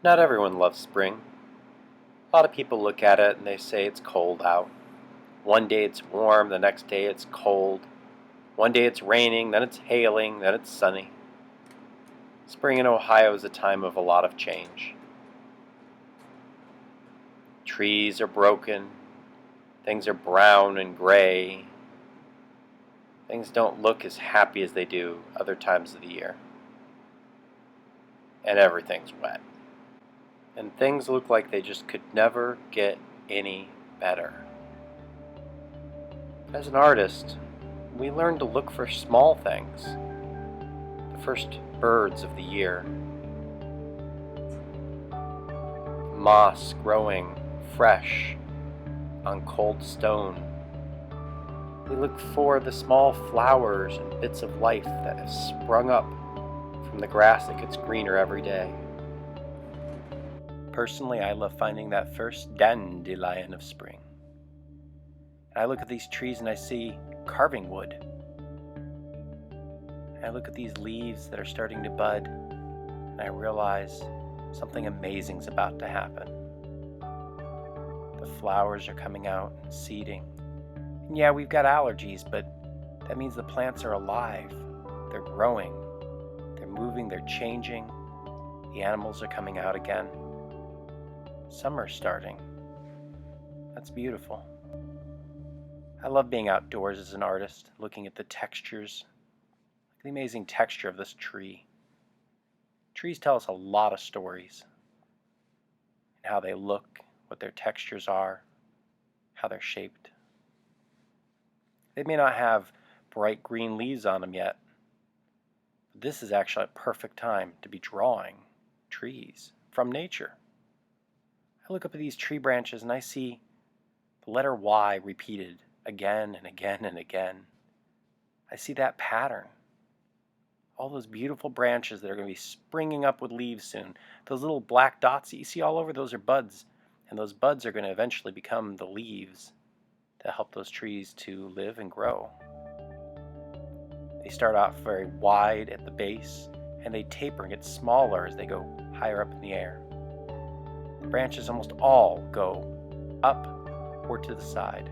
Not everyone loves spring. A lot of people look at it and they say it's cold out. One day it's warm, the next day it's cold. One day it's raining, then it's hailing, then it's sunny. Spring in Ohio is a time of a lot of change. Trees are broken. Things are brown and gray. Things don't look as happy as they do other times of the year. And everything's wet. And things look like they just could never get any better. As an artist, we learn to look for small things. The first birds of the year. Moss growing fresh on cold stone. We look for the small flowers and bits of life that have sprung up from the grass that gets greener every day. Personally, I love finding that first dandelion of spring. And I look at these trees and I see carving wood. And I look at these leaves that are starting to bud, and I realize something amazing is about to happen. The flowers are coming out and seeding. And yeah, we've got allergies, but that means the plants are alive. They're growing. They're moving, they're changing. The animals are coming out again. Summer's starting. That's beautiful. I love being outdoors as an artist, looking at the textures, the amazing texture of this tree. Trees tell us a lot of stories, and how they look, what their textures are, how they're shaped. They may not have bright green leaves on them yet, but this is actually a perfect time to be drawing trees from nature. I look up at these tree branches and I see the letter Y repeated again and again and again. I see that pattern. All those beautiful branches that are going to be springing up with leaves soon. Those little black dots that you see all over, those are buds. And those buds are going to eventually become the leaves that help those trees to live and grow. They start off very wide at the base, and they taper and get smaller as they go higher up in the air. The branches almost all go up or to the side.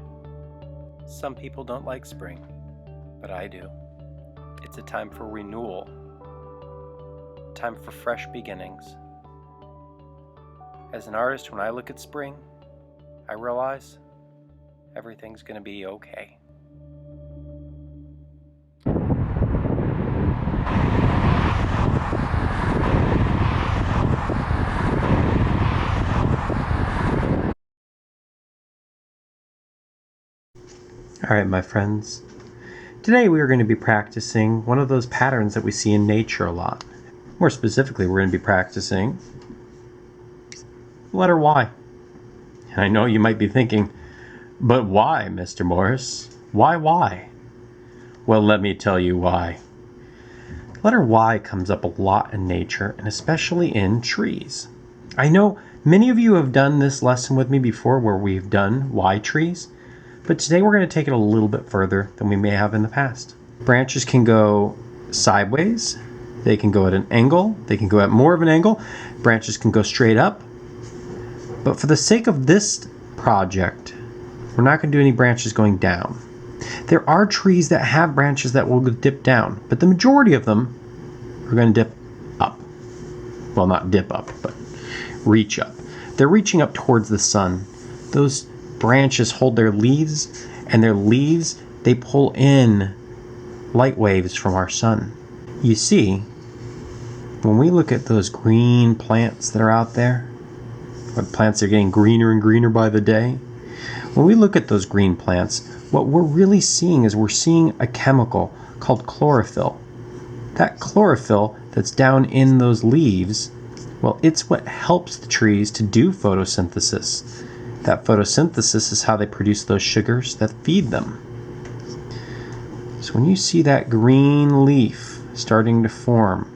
Some people don't like spring, but I do. It's a time for renewal, a time for fresh beginnings. As an artist, when I look at spring, I realize everything's going to be okay. Alright, my friends. Today we are going to be practicing one of those patterns that we see in nature a lot. More specifically, we're going to be practicing the letter Y. And I know you might be thinking, but why, Mr. Morris? Why? Well, let me tell you why. The letter Y comes up a lot in nature, and especially in trees. I know many of you have done this lesson with me before where we've done Y trees, but today we're going to take it a little bit further than we may have in the past. Branches can go sideways, they can go at an angle, they can go at more of an angle, branches can go straight up. But for the sake of this project, we're not going to do any branches going down. There are trees that have branches that will dip down, but the majority of them are going to dip up. Well, not dip up, but reach up. They're reaching up towards the sun. Those branches hold their leaves, and their leaves, they pull in light waves from our sun. You see, when we look at those green plants that are out there, or plants are getting greener and greener by the day, when we look at those green plants, what we're really seeing is we're seeing a chemical called chlorophyll. That chlorophyll that's down in those leaves, well, it's what helps the trees to do photosynthesis. That photosynthesis is how they produce those sugars that feed them. So when you see that green leaf starting to form,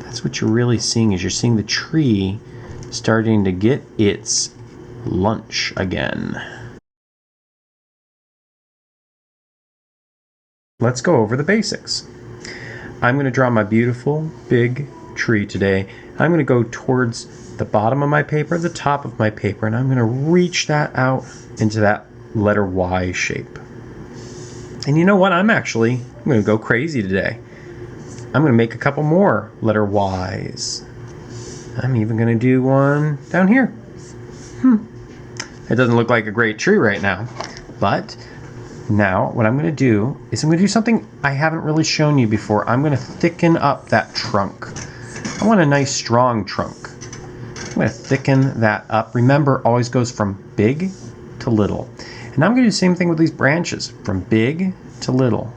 that's what you're really seeing, is you're seeing the tree starting to get its lunch again. Let's go over the basics. I'm going to draw my beautiful big tree today. I'm going to go towards the bottom of my paper, the top of my paper, and I'm going to reach that out into that letter Y shape. And you know what? I'm going to go crazy today. I'm going to make a couple more letter Ys. I'm even going to do one down here. It doesn't look like a great tree right now, but now what I'm going to do is I'm going to do something I haven't really shown you before. I'm going to thicken up that trunk. I want a nice strong trunk. I'm going to thicken that up. Remember, always goes from big to little. And I'm going to do the same thing with these branches, from big to little,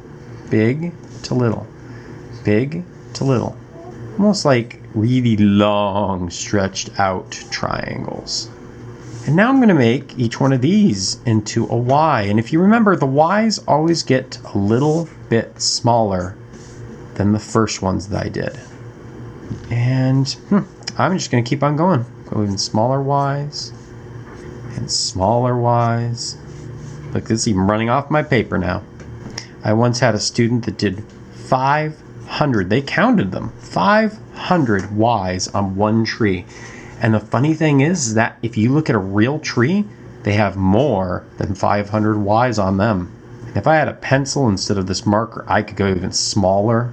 big to little, big to little. Almost like really long stretched out triangles. And now I'm going to make each one of these into a Y. And if you remember, the Ys always get a little bit smaller than the first ones that I did. And I'm just going to keep on going. Go even smaller Ys and smaller Ys. Look, this is even running off my paper now. I once had a student that did 500, they counted them, 500 Ys on one tree. And the funny thing is that if you look at a real tree, they have more than 500 Ys on them. And if I had a pencil instead of this marker, I could go even smaller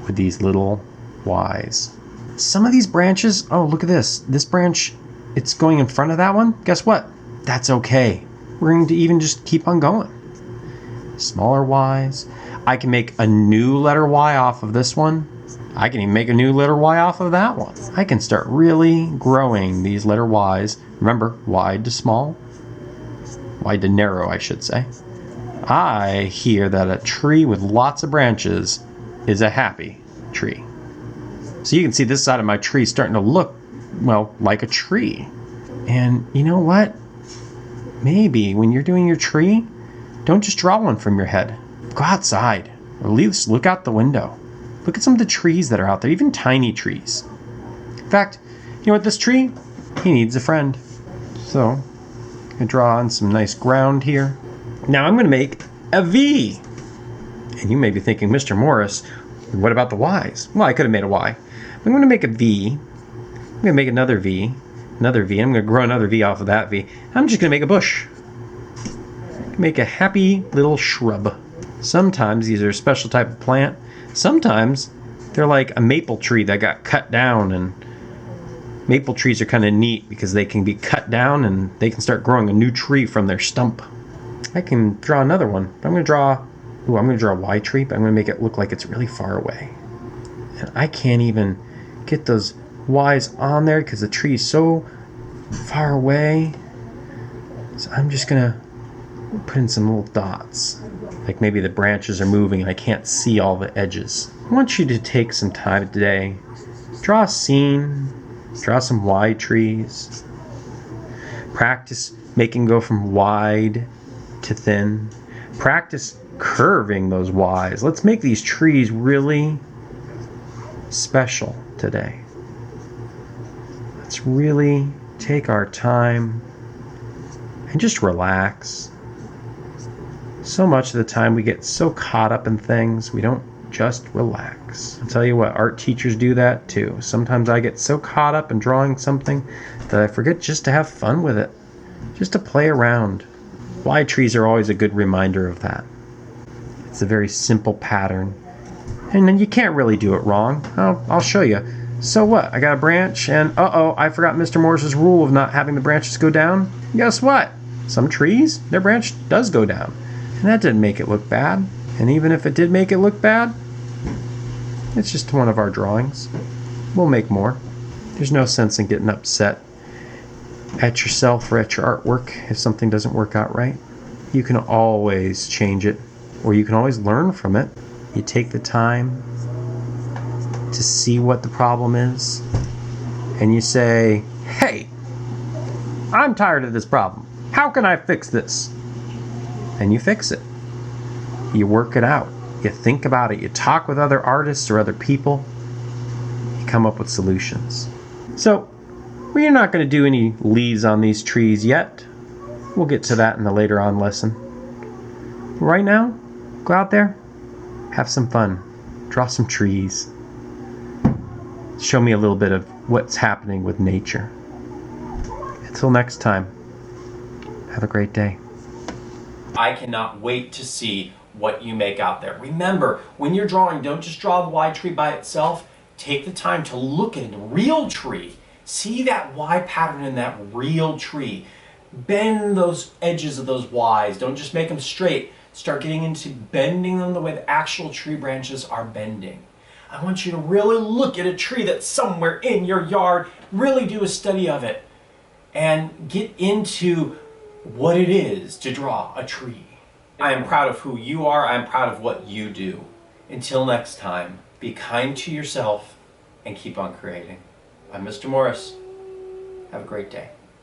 with these little Ys. Some of these branches, oh, look at this. This branch, it's going in front of that one. Guess what? That's okay. We're going to even just keep on going. Smaller Ys. I can make a new letter Y off of this one. I can even make a new letter Y off of that one. I can start really growing these letter Ys. Remember, wide to small. Wide to narrow, I should say. I hear that a tree with lots of branches is a happy tree. So you can see this side of my tree starting to look, well, like a tree. And you know what? Maybe when you're doing your tree, don't just draw one from your head. Go outside, or at least look out the window. Look at some of the trees that are out there, even tiny trees. In fact, you know what, this tree, he needs a friend. So, I'm going to draw on some nice ground here. Now I'm going to make a V. And you may be thinking, Mr. Morris, what about the Ys? Well, I could have made a Y. I'm going to make a V. I'm going to make another V. Another V. I'm going to grow another V off of that V. I'm just going to make a bush. Make a happy little shrub. Sometimes these are a special type of plant. Sometimes they're like a maple tree that got cut down, and maple trees are kind of neat because they can be cut down and they can start growing a new tree from their stump. I can draw another one. I'm going to draw a Y tree, but I'm going to make it look like it's really far away. And I can't even get those Ys on there because the tree is so far away. So I'm just going to put in some little dots. Like maybe the branches are moving and I can't see all the edges. I want you to take some time today. Draw a scene. Draw some Y trees. Practice making go from wide to thin. Practice curving those Ys. Let's make these trees really special today. Let's really take our time and just relax. So much of the time we get so caught up in things, we don't just relax. I'll tell you what, art teachers do that too. Sometimes I get so caught up in drawing something that I forget just to have fun with it, just to play around. Y trees are always a good reminder of that. It's a very simple pattern, and then you can't really do it wrong. I'll show you. So what? I got a branch, and I forgot Mr. Morris's rule of not having the branches go down. Guess what? Some trees, their branch does go down. And that didn't make it look bad. And even if it did make it look bad, it's just one of our drawings. We'll make more. There's no sense in getting upset at yourself or at your artwork if something doesn't work out right. You can always change it, or you can always learn from it. You take the time to see what the problem is, and you say, hey, I'm tired of this problem. How can I fix this? And you fix it. You work it out. You think about it. You talk with other artists or other people. You come up with solutions. So, we're not going to do any leaves on these trees yet. We'll get to that in the later on lesson. Right now, go out there, have some fun. Draw some trees. show me a little bit of what's happening with nature. Until next time, have a great day. I cannot wait to see what you make out there. Remember, when you're drawing, don't just draw the Y tree by itself. Take the time to look at a real tree. See that Y pattern in that real tree. Bend those edges of those Ys. Don't just make them straight. Start getting into bending them the way the actual tree branches are bending. I want you to really look at a tree that's somewhere in your yard. Really do a study of it. And get into what it is to draw a tree. I am proud of who you are. I am proud of what you do. Until next time, be kind to yourself and keep on creating. I'm Mr. Morris. Have a great day.